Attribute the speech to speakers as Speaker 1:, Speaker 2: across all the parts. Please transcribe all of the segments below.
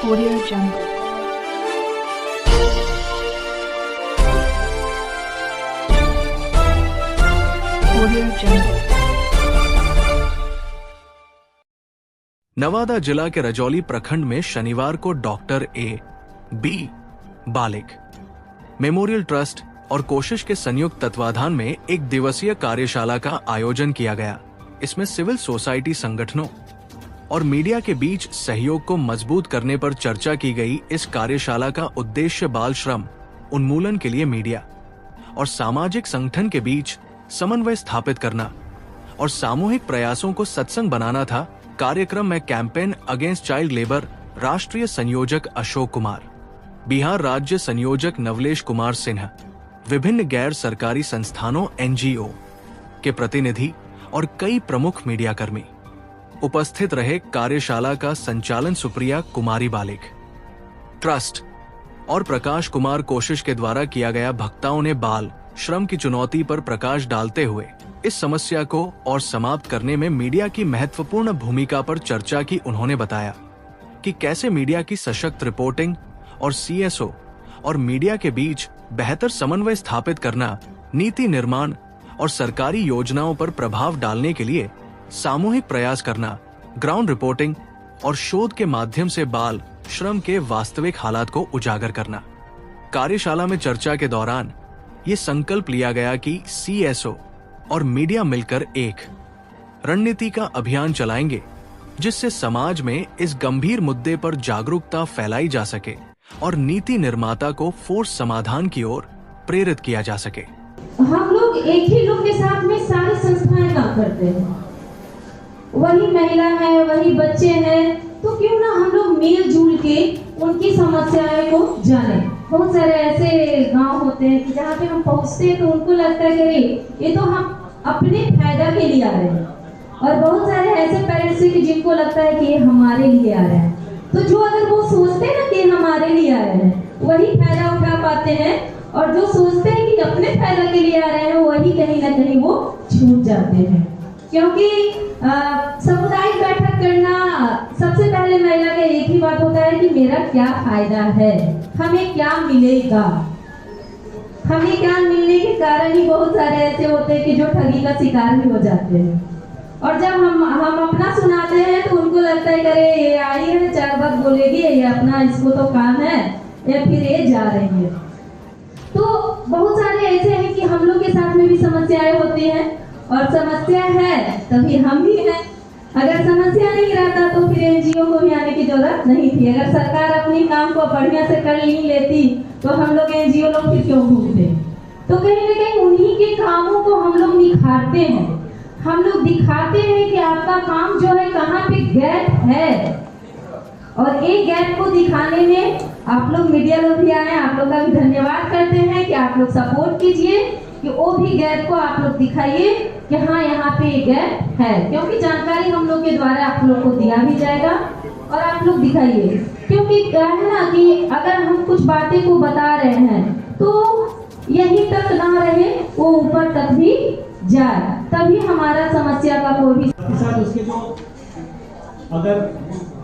Speaker 1: Audio Jungle. Audio Jungle.
Speaker 2: Nawada जिला के रजौली प्रखंड में शनिवार को doctor B Balik memorial trust और कोशिश के संयुक्त तत्वाधान में एक दिवसीय कार्यशाला का आयोजन किया गया। इसमें सिविल सोसाइटी संगठनों और मीडिया के बीच सहयोग को मजबूत करने पर चर्चा की गई। इस कार्यशाला का उद्देश्य बाल श्रम उन्मूलन के लिए मीडिया और सामाजिक संगठन के बीच समन्वय स्थापित करना और सामूहिक प्रयासों को सत्संग बनाना था। कार्यक्रम में कैंपेन अगेंस्ट चाइल्ड लेबर राष्ट्रीय संयोजक अशोक कुमार, बिहार राज्य संयोजक नवलेश कुमार सिन्हा, विभिन्न गैर सरकारी संस्थानों NGO के प्रतिनिधि और कई प्रमुख मीडिया कर्मी उपस्थित रहे। कार्यशाला का संचालन सुप्रिया कुमारी बालिक ट्रस्ट और प्रकाश कुमार कोशिश के द्वारा किया गया। भक्ताओं ने बाल श्रम की चुनौती पर प्रकाश डालते हुए इस समस्या को और समाप्त करने में मीडिया की महत्वपूर्ण भूमिका पर चर्चा की। उन्होंने बताया कि कैसे मीडिया की सशक्त रिपोर्टिंग और CSO और मीडिया के बीच बेहतर समन्वय स्थापित करना, नीति निर्माण और सरकारी योजनाओं पर प्रभाव डालने के लिए सामूहिक प्रयास करना, ग्राउंड रिपोर्टिंग और शोध के माध्यम से बाल श्रम के वास्तविक हालात को उजागर करना। कार्यशाला में चर्चा के दौरान ये संकल्प लिया गया कि CSO और मीडिया मिलकर एक रणनीति का अभियान चलाएंगे जिससे समाज में इस गंभीर मुद्दे पर जागरूकता फैलाई जा सके और नीति निर्माता को ठोस समाधान की ओर प्रेरित किया जा सके।
Speaker 3: हम लोग एक ही लोग के साथ में सारी संस्थाएं काम करते हैं, वही महिला है, वही बच्चे हैं, तो क्यों ना हम लोग मिलजुल के उनकी समस्याएं को जाने। बहुत सारे ऐसे गांव होते हैं कि जहाँ पे हम पहुँचते हैं तो उनको लगता है कि ये तो हम अपने फायदा के लिए आ रहे हैं, और बहुत सारे ऐसे पेरेंट्स हैं कि जिनको लगता है कि ये हमारे लिए आ रहे हैं। तो जो अगर वो सोचते हैं ना कि हमारे लिए आ रहे हैं, वही फायदा उठा पाते हैं, और जो सोचते हैं कि अपने फायदा के लिए आ रहे हैं, वही कहीं ना कहीं वो छूट जाते हैं। क्योंकि सामुदायिक बैठक करना, सबसे पहले महिला का एक ही बात होता है कि मेरा क्या फायदा है, हमें क्या मिलेगा। हमें क्या मिलने के कारण ही बहुत सारे ऐसे होते हैं कि जो ठगी का शिकार भी हो जाते हैं, और जब हम अपना सुनाते हैं तो उनको लगता है करे ये आई है, 4 बात बोलेगी, ये अपना इसको तो काम है, या फिर ये जा रही है। तो बहुत सारे ऐसे हैं कि हम लोग के साथ में भी समस्याएं होती हैं, और समस्या है तभी हम भी हैं। अगर समस्या नहीं रहता तो फिर NGO को भी आने की जरूरत नहीं थी। अगर सरकार अपनी काम को बढ़िया से कर नहीं लेती तो हम लोग NGO लोग फिर क्यों घूमते। तो कहीं ना कहीं उन्हीं के कामों को हम लोग निखारते हैं, हम लोग दिखाते हैं कि आपका काम जो है कहाँ पे गैप है, और एक गैप को दिखाने में आप लोग मीडिया लोग भी आए, आप लोग का भी धन्यवाद करते हैं कि आप लोग सपोर्ट कीजिए कि वो भी गैप को आप लोग दिखाइए कि हाँ यहाँ पे गैप है। क्योंकि जानकारी हम लोग के द्वारा आप लोग को दिया भी जाएगा, और आप लोग दिखाइए। क्योंकि क्या है ना कि अगर हम कुछ बातें को बता रहे हैं तो यहीं तक ना रहे, वो ऊपर तक भी जाए, तभी हमारा समस्या का कोई भी
Speaker 4: साथ उसके जो अगर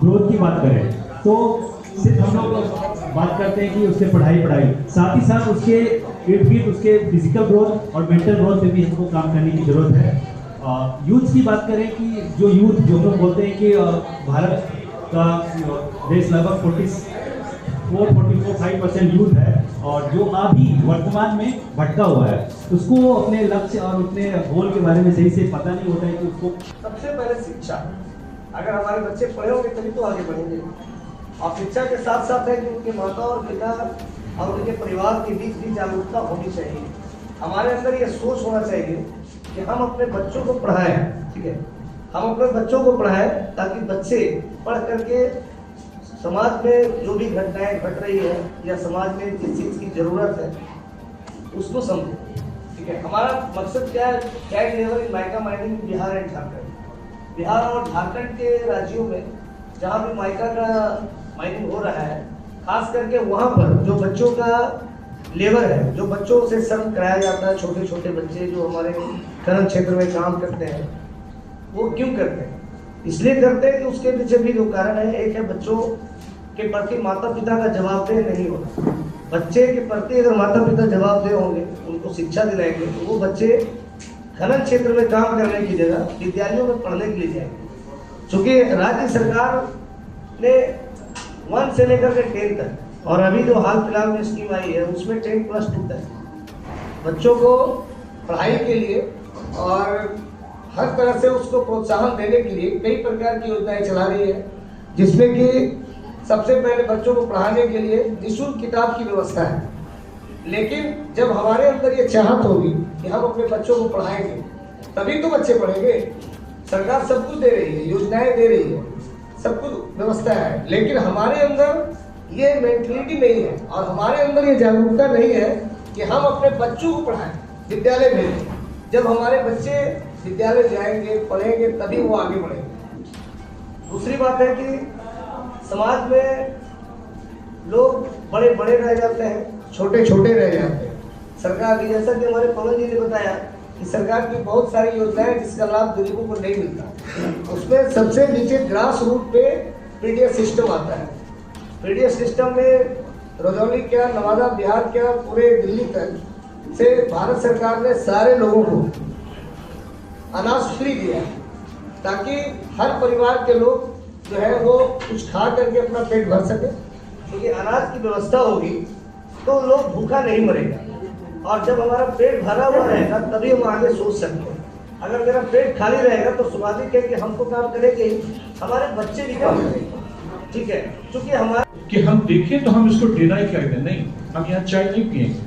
Speaker 4: ग्रोथ की बात करें तो सिर्फ हम लोग बात करते हैं कि उससे पढ़ाई, साथ ही साथ उसके इर्द गिर्द उसके फिजिकल ग्रोथ और मेंटल ग्रोथ पे भी हमको काम करने की जरूरत है। यूथ की बात करें कि जो यूथ जो लोग बोलते हैं कि भारत का देश लगभग 44-45% यूथ है, और जो अभी वर्तमान में भटका हुआ है, उसको अपने लक्ष्य और अपने गोल के बारे में सही से पता नहीं होता है कि उसको
Speaker 5: सबसे पहले शिक्षा। अगर हमारे बच्चे पढ़े होंगे तभी तो आगे बढ़ेंगे, और शिक्षा के साथ साथ है कि उनके माता और पिता और उनके परिवार के बीच भी जागरूकता होनी चाहिए। हमारे अंदर ये सोच होना चाहिए कि हम अपने बच्चों को पढ़ाएं, ठीक है, हम अपने बच्चों को पढ़ाएं ताकि बच्चे पढ़ करके समाज में जो भी घटनाएं घट रही है या समाज में जिस चीज़ की जरूरत है उसको समझें, ठीक है। हमारा मकसद क्या है, child labour in mica mining Bihar and Jharkhand. Bihar और झारखंड के राज्यों में जहाँ भी माइका का माइनिंग हो रहा है, खास करके वहाँ पर जो बच्चों का लेबर है, जो बच्चों से श्रम कराया जाता है, छोटे छोटे बच्चे जो हमारे खनन क्षेत्र में काम करते हैं, वो क्यों करते हैं? इसलिए करते हैं कि उसके पीछे भी दो कारण है। एक है बच्चों के प्रति माता पिता का जवाबदेह नहीं होता। बच्चे के प्रति अगर माता पिता जवाबदेह होंगे, उनको शिक्षा दिलाएंगे, तो वो बच्चे खनन क्षेत्र में काम करने की जगह विद्यालयों में पढ़ने के लिए जाएंगे। चूँकि राज्य सरकार ने 1 से लेकर के 10 तक, और अभी जो हाल फिलहाल में स्कीम आई है उसमें 10+2 तक बच्चों को पढ़ाई के लिए और हर तरह से उसको प्रोत्साहन देने के लिए कई प्रकार की योजनाएं चला रही है, जिसमें कि सबसे पहले बच्चों को पढ़ाने के लिए निःशुल्क किताब की व्यवस्था है। लेकिन जब हमारे अंदर ये चाहत होगी कि हम अपने बच्चों को पढ़ाएंगे, तभी तो बच्चे पढ़ेंगे। सरकार सब कुछ दे रही है, योजनाएं दे रही है, सब कुछ व्यवस्था है, लेकिन हमारे अंदर ये मेंटलिटी नहीं है और हमारे अंदर ये जागरूकता नहीं है कि हम अपने बच्चों को पढ़ाएं, विद्यालय भेजें। जब हमारे बच्चे विद्यालय जाएंगे, पढ़ेंगे, तभी वो आगे बढ़ेंगे। दूसरी बात है कि समाज में लोग बड़े बड़े रह जाते हैं, छोटे छोटे रह जाते हैं। सरकार की, जैसा कि हमारे पवन जी ने बताया कि सरकार की बहुत सारी योजनाएं जिसका लाभ गरीबों को नहीं मिलता, उसमें सबसे नीचे ग्रास रूट पे पीडीएस सिस्टम आता है। पीडीएस सिस्टम में रजौली क्या, नवादा, बिहार क्या, पूरे दिल्ली तक से भारत सरकार ने सारे लोगों को अनाज फ्री दिया है, ताकि हर परिवार के लोग जो है वो कुछ खा करके अपना पेट भर सके। क्योंकि अनाज की व्यवस्था होगी तो लोग भूखा नहीं मरेगा, और जब हमारा पेट भरा हुआ रहेगा तभी हम आगे सोच सकते हैं। अगर मेरा पेट खाली रहेगा तो स्वाभाविक है कि हमको काम करेंगे, हमारे बच्चे भी काम करेंगे। ठीक है, क्योंकि हमारा
Speaker 6: कि हम देखें तो हम इसको डिनाई कर दें, नहीं, हम यहाँ चाय नहीं पिएंगे।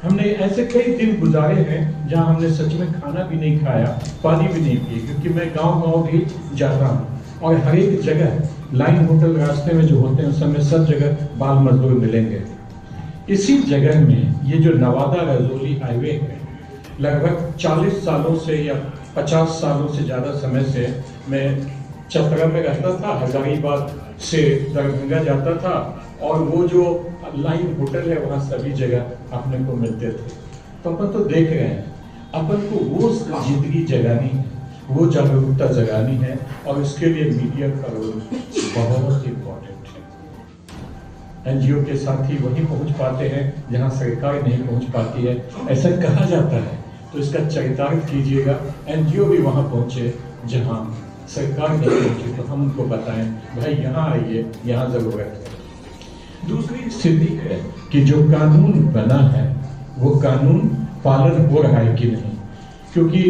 Speaker 6: हमने ऐसे कई दिन गुजारे हैं जहाँ हमने सच में खाना भी नहीं खाया, पानी भी नहीं पिए, क्योंकि मैं गांव भी जाता हूँ और हर एक जगह लाइन होटल रास्ते में जो होते हैं उस समय सब जगह बाल मजदूर मिलेंगे। इसी जगह में ये जो नवादा रजौली हाईवे है, लगभग 40 सालों से या 50 सालों से ज़्यादा समय से मैं चतरा में रहता था, हजारीबाग से दरभंगा जाता था, और वो जो लाइन होटल है वहाँ सभी जगह अपने को मिलते थे। तो अपन तो देख रहे हैं, अपन को वो जिंदगी जगानी है, वो जागरूकता जगानी है, और इसके लिए मीडिया का रोल बहुत इम्पोर्टेंट है। एनजीओ के साथी वहीं पहुंच पाते हैं जहां सरकार नहीं पहुंच पाती है, ऐसा कहा जाता है, तो इसका चरितार्थ कीजिएगा। एनजीओ भी वहां पहुंचे जहां सरकार नहीं पहुंची, तो हम उनको बताएं भाई यहाँ आइए, यहाँ जरूरत है। दूसरी स्थिति है कि जो कानून बना है वो कानून पालन हो रहा है कि नहीं, क्योंकि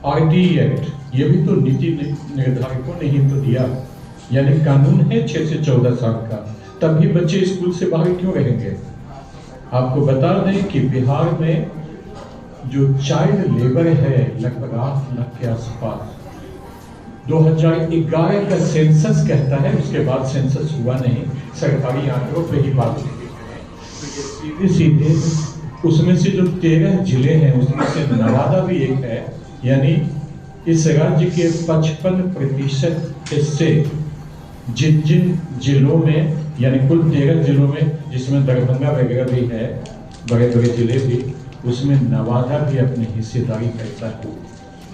Speaker 6: आरटीई एक्ट ये भी तो नीति निर्धारकों ने ही तो दिया, यानी कानून है 6 से 14 साल का, तब भी बच्चे स्कूल से बाहर क्यों रहेंगे। आपको बता दें कि बिहार में जो चाइल्ड लेबर है लगभग 8 लाख के आसपास। 2011 का सेंसस कहता है, उसके बाद सेंसस हुआ नहीं, सरकारी आंकड़ों पे ही बात होगी। सीधे सीधे उसमें से जो 13 जिले हैं उसमें से नवादा भी एक है, यानी इस राज्य के 55% हिस्से जिन जिन जिलों में, यानी कुल 13 जिलों में जिसमें दरभंगा वगैरह भी है, बड़े बड़े जिले भी, उसमें नवादा भी अपनी हिस्सेदारी करता है।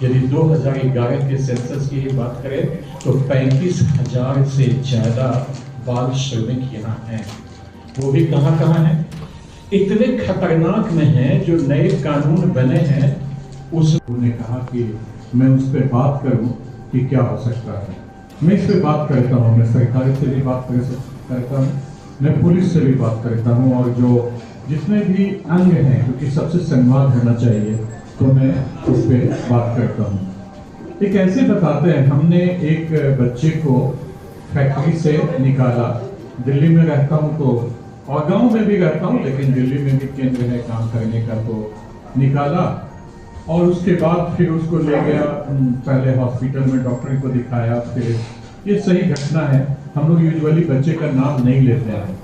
Speaker 6: यदि 2011 के सेंसस की ही बात करें तो 35,000 से ज़्यादा बाल श्रमिक यहाँ हैं। वो भी कहाँ हैं, इतने खतरनाक में हैं जो नए कानून बने हैं। उसने कहा कि मैं उस पर बात करूं कि क्या हो सकता है। मैं इस पर बात करता हूं, मैं सरकार से भी बात करता हूं, मैं पुलिस से भी बात करता हूं, और जो जितने भी अंग हैं, क्योंकि सबसे संवाद होना चाहिए, तो मैं उस पर बात करता हूँ। एक ऐसे बताते हैं, हमने एक बच्चे को फैक्ट्री से निकाला। दिल्ली में रहता हूँ तो, और गांव में भी रहता हूँ, लेकिन दिल्ली में भी केंद्र है काम करने का, तो निकाला और उसके बाद फिर उसको ले गया, पहले हॉस्पिटल में डॉक्टर को दिखाया। फिर ये सही घटना है, हम लोग यूजुअली बच्चे का नाम नहीं लेते हैं।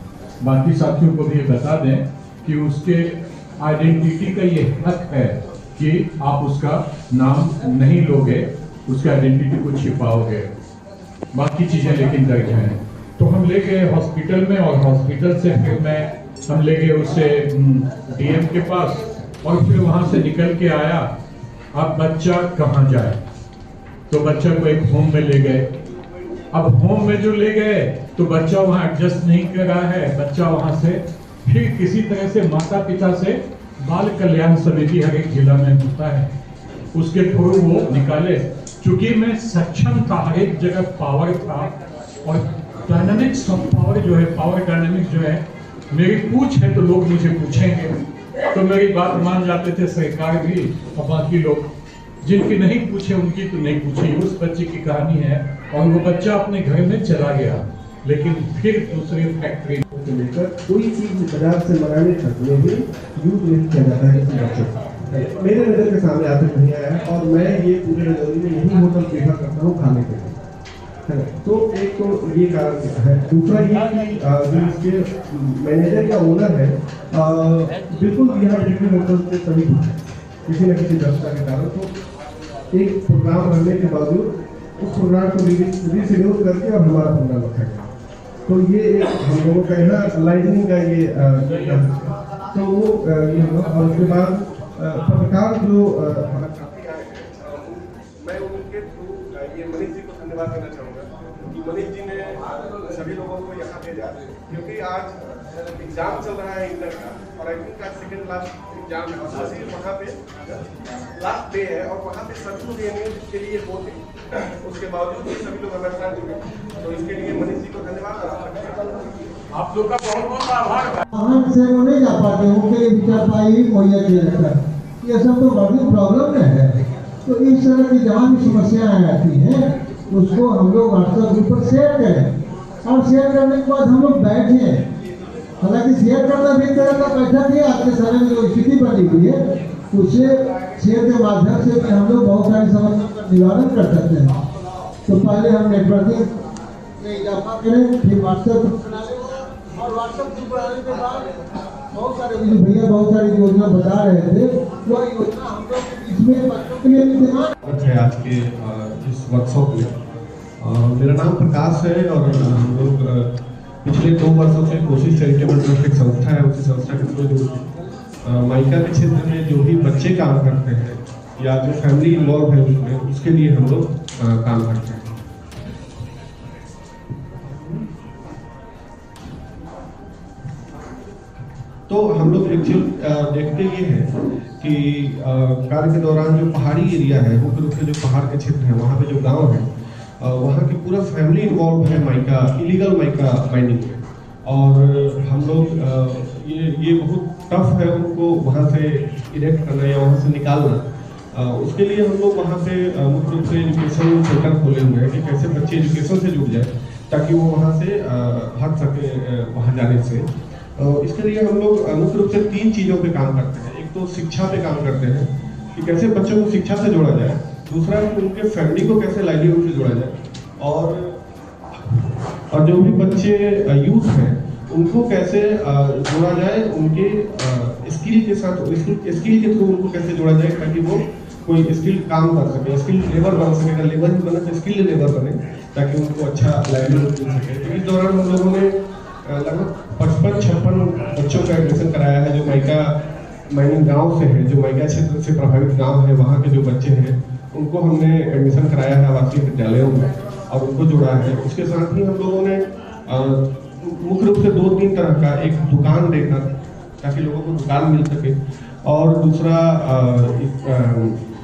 Speaker 6: बाकी साथियों को भी ये बता दें कि उसके आइडेंटिटी का ये हक है कि आप उसका नाम नहीं लोगे, उसके आइडेंटिटी को छिपाओगे, बाकी चीजें लेकिन दर्ज हैं। तो हम ले गए हॉस्पिटल में, और हॉस्पिटल से फिर हम ले गए उसे डीएम के पास, और फिर वहां से निकल के आया। अब बच्चा कहाँ जाए, तो बच्चा को एक होम में ले गए। अब होम में जो ले गए तो बच्चा वहाँ एडजस्ट नहीं कर रहा है, बच्चा वहाँ से फिर किसी तरह से माता पिता से बाल कल्याण समिति हर एक जिला में होता है, उसके थ्रू वो निकाले। चूंकि मैं सक्षम था, हर एक जगह पावर था, और डायनामिक्स ऑफ पावर जो है, पावर डायनामिक्स जो है, मेरी पूछ है तो लोग मुझे पूछेंगे, तो मेरी बात मान जाते थे सरकार भी, और बाकी लोग जिनकी नहीं पूछे उनकी तो नहीं पूछी। उस बच्चे की कहानी है, और वो बच्चा अपने घर में चला गया, लेकिन फिर दूसरी फैक्ट्री
Speaker 7: से लेकर कोई चीज बाजार से मंगाने तक में भी यूज नहीं किया जाता है किसी बच्चे को। मेरे नज़र के सामने आज तक नहीं आया है, और मैं ये पूरे रजौरी में यही होटल प्रेफर करता हूँ खाने के लिए, है ना। तो एक तो ये कारण है, दूसरा ये कि जो इसके मैनेजर या ओनर है, बिल्कुल यहाँ डिग्री होटल से सभी किसी न किसी व्यवस्था के कारण तो एक प्रोग्राम रहने के बावजूद उस प्रोग्राम को रीशेड्यूल करके और हमारा प्रोग्राम रखा गया। तो ये एक हम लोगों का है ना लाइटनिंग का ये तो वो ये हुआ। और उसके बाद पत्रकार जो
Speaker 8: मैं उनके थ्रू ये मनीष जी को धन्यवाद देना चाहूँगा कि मनीष जी ने सभी लोगों को यहाँ भेजा, क्योंकि आज एग्जाम चल रहा है इंटर का, और आई थिंक आज सेकेंड लास्ट एग्जाम है, और वहाँ पे लास्ट डे है, और वहाँ पे सभी लोग ये जिसके लिए वो थे, उसके बावजूद भी सभी लोग हमेशा जुड़े। तो इसके लिए मनीष जी को धन्यवाद।
Speaker 6: आप लोग का बहुत बहुत आभार।
Speaker 9: वाहन से वो नहीं जा पाते, उनके लिए विचार पाई मुहैया किया जाता है, ये सब तो बड़ी प्रॉब्लम है। तो इस तरह की जहाँ भी समस्याएं आती हैं उसको हम लोग व्हाट्सएप ग्रुप पर शेयर करें, और शेयर करने के बाद हम लोग बैठें। हालांकि शेयर करना भी तरह का बैठक है, आज के समय में जो स्थिति बनी हुई है उससे शेयर के माध्यम से भी हम लोग बहुत सारी समस्याओं का निवारण कर सकते हैं। तो पहले हम नेटवर्किंग में इजाफा करें, फिर व्हाट्सएप ग्रुप बना लें, और व्हाट्सएप ग्रुप बनाने के बाद बहुत सारे भैया बहुत सारी योजना बता रहे थे, वो योजना हम लोग इसमें बच्चों के लिए भी
Speaker 7: है। आज के इस वर्कशॉप में मेरा नाम प्रकाश है, और हम लोग पिछले 2 वर्षों से कोशिश चैरिटेबल ट्रस्ट एक संस्था है, उसी संस्था के थ्रू माइका के क्षेत्र में जो भी बच्चे काम करते हैं या जो फैमिली इन्वॉल्व है उसमें, उसके लिए हम लोग काम करते हैं। तो हम लोग एक्चुअल देखते ये हैं कि कार्य के दौरान जो पहाड़ी एरिया है, मुख्य रूप से जो पहाड़ के क्षेत्र है, वहाँ पे जो गांव है, वहाँ की पूरा फैमिली इन्वॉल्व है माइका, इलीगल माइका माइनिंग में, और हम लोग ये बहुत टफ है उनको वहाँ से इरेक्ट करना या वहाँ से निकालना। उसके लिए हम लोग वहाँ पे मुख्य रूप से एजुकेशन सेंटर खोले हुए हैं कि कैसे बच्चे एजुकेशन से जुड़ जाए ताकि वो वहाँ से हट सके वहाँ जाने से। इसके लिए हम लोग मुख्य रूप से 3 चीज़ों पे काम करते हैं। एक तो शिक्षा पे काम करते हैं कि कैसे बच्चों को शिक्षा से जोड़ा जाए, दूसरा कि उनके फैमिली को कैसे लाइवलीहुड से जोड़ा जाए, और जो भी बच्चे यूथ हैं उनको कैसे जोड़ा जाए, उनके स्किल के साथ, स्किल के थ्रू उनको कैसे जोड़ा जाए ताकि वो कोई स्किल काम कर सके, स्किल लेबर बन सके। अगर लेबर ही बने तो स्किल लेबर बने ताकि उनको अच्छा लाइवलीहुड मिल सके। तो इस दौरान हम लोगों ने लगभग 55-56 बच्चों का एडमिशन कराया है जो माइका माइनिंग गांव से है, जो माइका क्षेत्र से प्रभावित गांव है, वहाँ के जो बच्चे हैं उनको हमने एडमिशन कराया है आवासीय विद्यालयों में और उनको जोड़ा है। उसके साथ ही हम लोगों ने मुख्य रूप से 2-3 तरह का, एक दुकान देकर ताकि लोगों को दुकान मिल सके, और दूसरा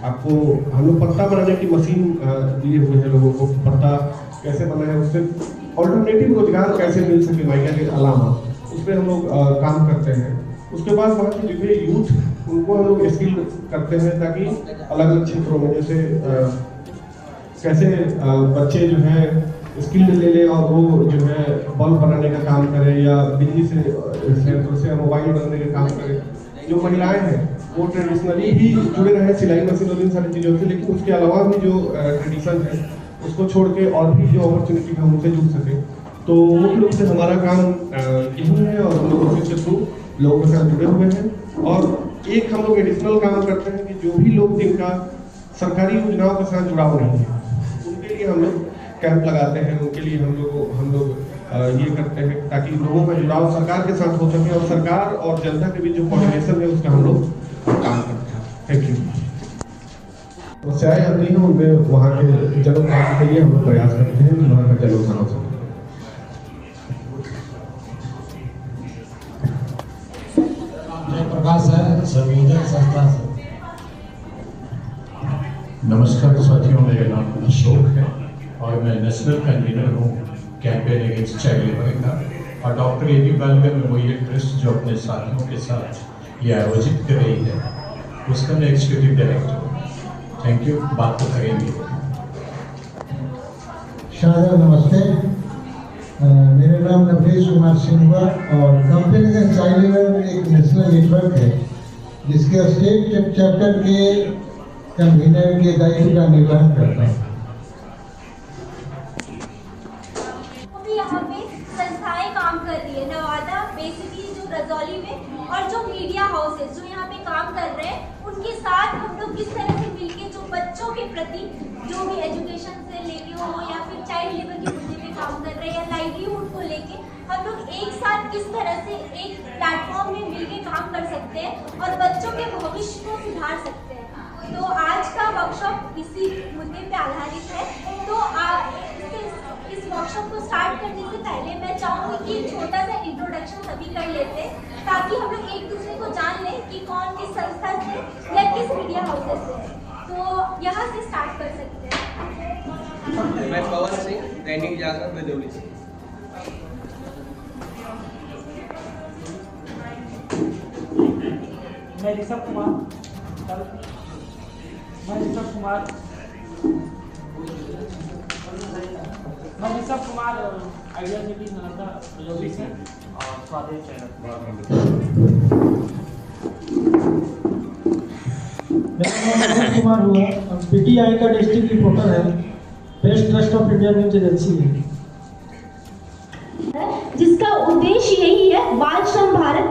Speaker 7: आपको हम लोग पत्ता बनाने की मशीन दिए हुए हैं लोगों को, पत्ता कैसे बना है उससे ऑल्टरनेटिव रोजगार कैसे मिल सके माइका के अलावा, उस पर हम लोग काम करते हैं। उसके बाद वहाँ के जो यूथ उनको हम लोग स्किल करते हैं ताकि अलग अलग क्षेत्रों में जैसे कैसे बच्चे जो है स्किल ले ले और वो जो है बल्ब बनाने का काम करें या बिजली से मोबाइल बनाने का काम करें। जो महिलाएं हैं वो ट्रेडिशनली ही जुड़े रहे सिलाई मशीन और इन सारी चीज़ों से, लेकिन उसके अलावा भी जो ट्रेडिशन है उसको छोड़ के और भी जो अपॉर्चुनिटी है उनसे जुड़ सके। तो मुख्य रूप से हमारा काम यही है और हम लोग उसके थ्रू लोगों के साथ जुड़े हुए हैं। और एक हम लोग एडिशनल काम करते हैं कि जो भी लोग जिनका सरकारी योजनाओं के साथ जुड़ाव नहीं है उनके लिए हम लोग कैंप लगाते हैं, उनके लिए हम लोग ये करते हैं ताकि लोगों का जुड़ाव सरकार के साथ हो सके और सरकार और जनता के बीच जो कोऑर्डिनेशन है उसका हम लोग काम करते हैं। Thank you. समस्याएं आती हैं उनमें वहाँ के जनोत्थान के लिए हम लोग प्रयास करते हैं कि वहाँ का जनोत्थान हो सके।
Speaker 10: प्रकाश है, सर्वोदय संस्था से।
Speaker 6: नमस्कार साथियों, मेरा नाम अशोक है और मैं नेशनल कन्वीनर हूँ कैंपेन अगेंस्ट चाइल्ड लेबर का, और doctor A B Balik memorial trust जो अपने साथियों के साथ ये आयोजित कर रही है, उसका मैं एग्जीक्यूटिव डायरेक्टर हूँ। थैंक यू, बात तो करेंगे।
Speaker 9: शादा नमस्ते, मेरा नाम नवनीश कुमार सिंह और कैंपेन अगेंस्ट चाइल्ड लेबर एक नेशनल नेटवर्क है जिसके स्टेट चैप्टर के कन्वीनर के दायित्व का निर्वहन करता है।
Speaker 11: यहाँ पे संस्थाएं काम कर रही है, नवादा बेसिकली जो रजौली में, और जो मीडिया हाउसेस जो यहाँ पे काम कर रहे हैं, उनके साथ हम लोग किस तरह से मिलके जो बच्चों के प्रति जो भी एजुकेशन से लेके हो या फिर चाइल्ड लेबर के मुद्दे पे काम कर रहे हैं या लाइवलीहुड को लेके हम लोग एक साथ किस तरह से एक प्लेटफॉर्म में मिलके काम कर सकते हैं और बच्चों के भविष्य को सुधार सकते हैं। तो आज का वर्कशॉप इसी मुद्दे पे आधारित है। तो इस वर्कशॉप को स्टार्ट करने से पहले मैं चाहूँगी कि एक छोटा सा इंट्रोडक्शन सभी कर लेते हैं, ताकि हम लोग एक दूसरे को जान लें कि कौन किस संस्था से या किस मीडिया हाउसेस से। तो यहाँ से स्टार्ट कर सकते हैं।
Speaker 5: मैं पवन सिंह, दैनिक जागरण बदौली से।
Speaker 12: मैं ऋषभ कुमार आइडिया सिटी नालंदा बदौली से और स्वादेश चैनल।
Speaker 13: मेरा नाम ऋषभ कुमार हुआ, पीटीआई का डिस्ट्रिक्ट रिपोर्टर है, press trust of India news agency है,
Speaker 3: जिसका उद्देश्य यही है बाल श्रम भारत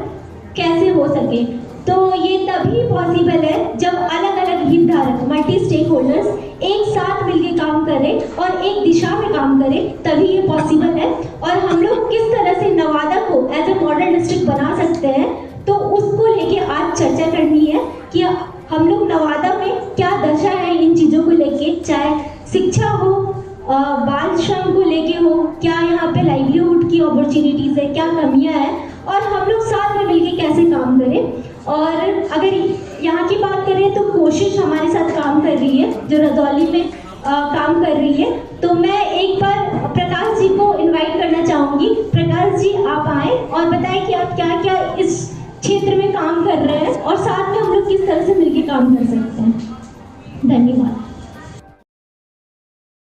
Speaker 3: कैसे हो सके। तो ये तभी पॉसिबल है जब अलग अलग हितधारक मल्टी स्टेक होल्डर्स एक साथ मिलकर काम करें और एक दिशा में काम करें, तभी ये पॉसिबल है। और हम लोग किस तरह से नवादा को एज ए मॉडल डिस्ट्रिक्ट बना सकते हैं, तो उसको लेके आज चर्चा करनी है कि हम लोग नवादा में क्या दशा है इन चीज़ों को लेके, चाहे शिक्षा हो, बाल श्रम को लेके हो, क्या यहाँ पे लाइवलीहुड की अपॉर्चुनिटीज़ है, क्या कमियाँ हैं, और हम लोग साथ में मिलके कैसे काम करें। और अगर यहाँ की बात करें तो कोशिश हमारे साथ काम कर रही है, जो रजौली में काम कर रही है। तो मैं एक बार प्रकाश जी को इनवाइट करना चाहूँगी। प्रकाश जी, आप आए और बताएं कि आप क्या क्या इस क्षेत्र में काम कर रहे हैं और साथ में हम लोग किस तरह से मिलके काम कर सकते हैं।